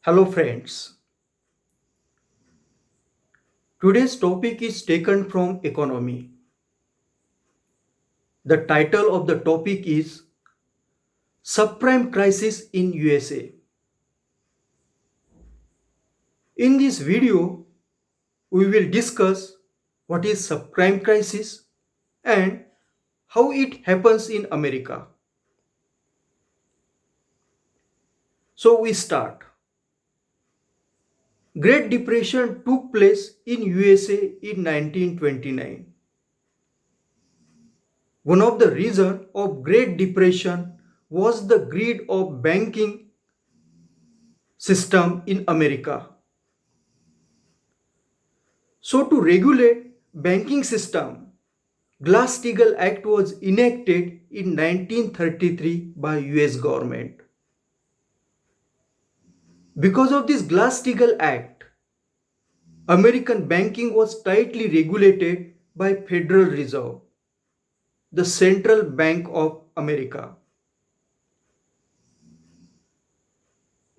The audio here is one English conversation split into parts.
Hello, friends. Today's topic is taken from economy. The title of the topic is Subprime Crisis in USA. In this video, we will discuss what is subprime crisis and how it happens in America. So we start. Great Depression took place in USA in 1929. One of the reasons of Great Depression was the greed of banking system in America. So to regulate banking system, Glass-Steagall Act was enacted in 1933 by US government. Because of this Glass-Steagall Act, American banking was tightly regulated by Federal Reserve, the Central Bank of America.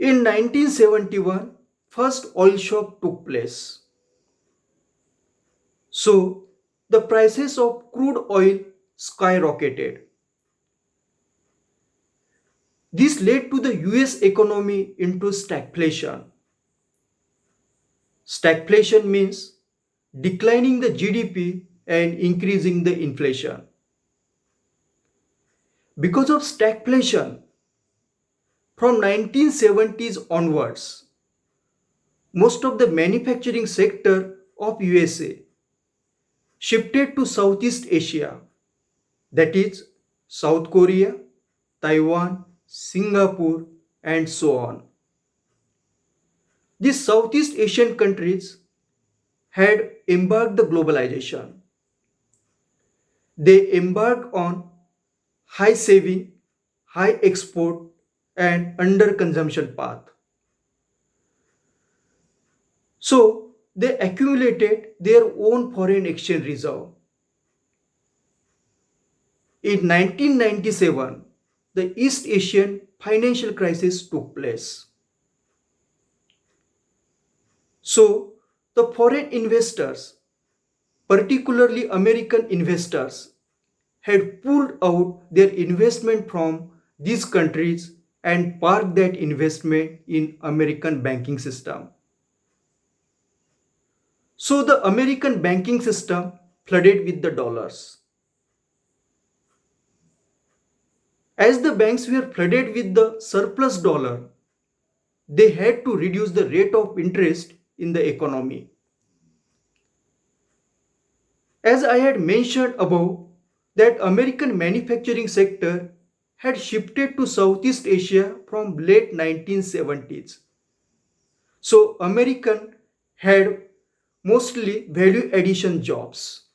In 1971, first oil shock took place. So, the prices of crude oil skyrocketed. This led to the US economy into stagflation. Stagflation means declining the GDP and increasing the inflation. Because of stagflation, from 1970s onwards, most of the manufacturing sector of USA shifted to Southeast Asia, that is South Korea, Taiwan, Singapore, and so on. These Southeast Asian countries had embarked the globalization. They embarked on high saving, high export, and under consumption path. So they accumulated their own foreign exchange reserve. In 1997, the East Asian financial crisis took place. So the foreign investors, particularly American investors, had pulled out their investment from these countries and parked that investment in American banking system. So the American banking system flooded with the dollars. As the banks were flooded with the surplus dollar, they had to reduce the rate of interest in the economy. As I had mentioned above, that American manufacturing sector had shifted to Southeast Asia from late 1970s. So American had mostly value addition jobs.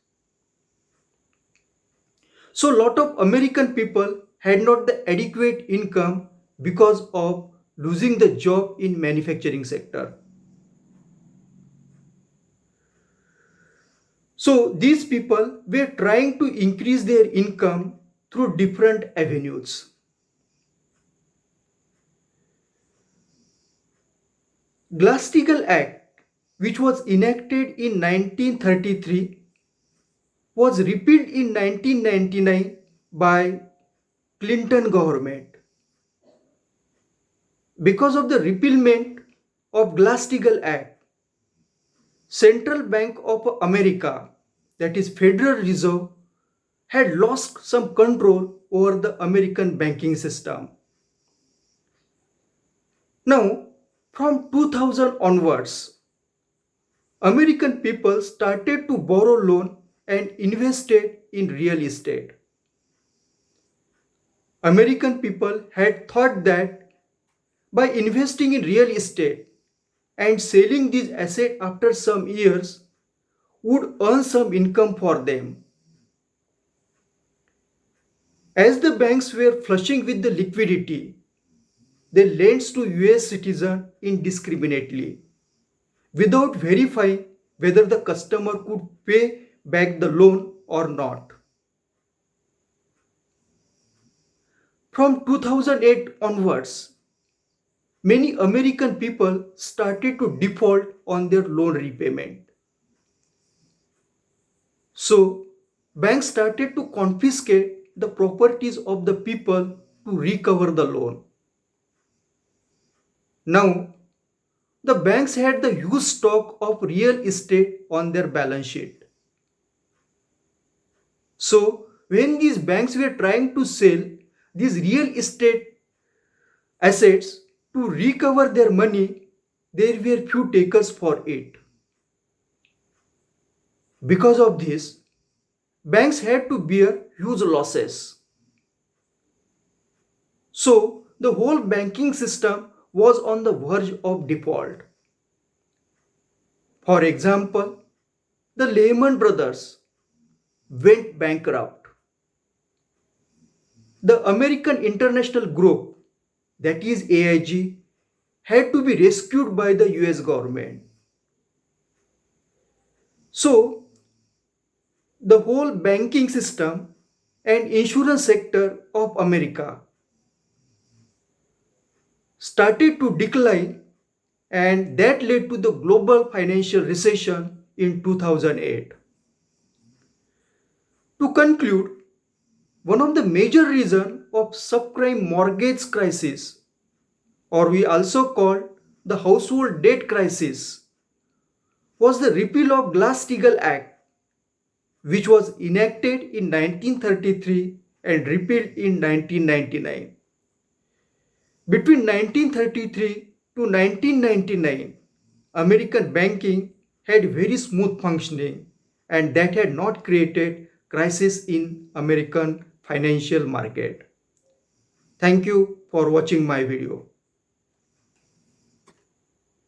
So lot of American people had not the adequate income because of losing the job in manufacturing sector. So these people were trying to increase their income through different avenues. Glass-Steagall Act, which was enacted in 1933, was repealed in 1999 by Clinton government. Because of the repealment of Glass-Steagall Act, Central Bank of America, that is Federal Reserve, had lost some control over the American banking system. Now, from 2000 onwards, American people started to borrow loan and invested in real estate. American people had thought that by investing in real estate and selling these assets after some years would earn some income for them. As the banks were flushing with the liquidity, they lent to US citizens indiscriminately without verifying whether the customer could pay back the loan or not. From 2008 onwards, many American people started to default on their loan repayment. So, banks started to confiscate the properties of the people to recover the loan. Now, the banks had the huge stock of real estate on their balance sheet. So, when these banks were trying to sell these real estate assets to recover their money, there were few takers for it. Because of this, banks had to bear huge losses. So, the whole banking system was on the verge of default. For example, the Lehman Brothers went bankrupt. The American International Group, that is AIG, had to be rescued by the US government. So, the whole banking system and insurance sector of America started to decline, and that led to the global financial recession in 2008. To conclude, one of the major reasons of subprime mortgage crisis, or we also call the household debt crisis, was the repeal of Glass-Steagall Act, which was enacted in 1933 and repealed in 1999. Between 1933 to 1999, American banking had very smooth functioning, and that had not created crisis in American financial market. Thank you for watching my video.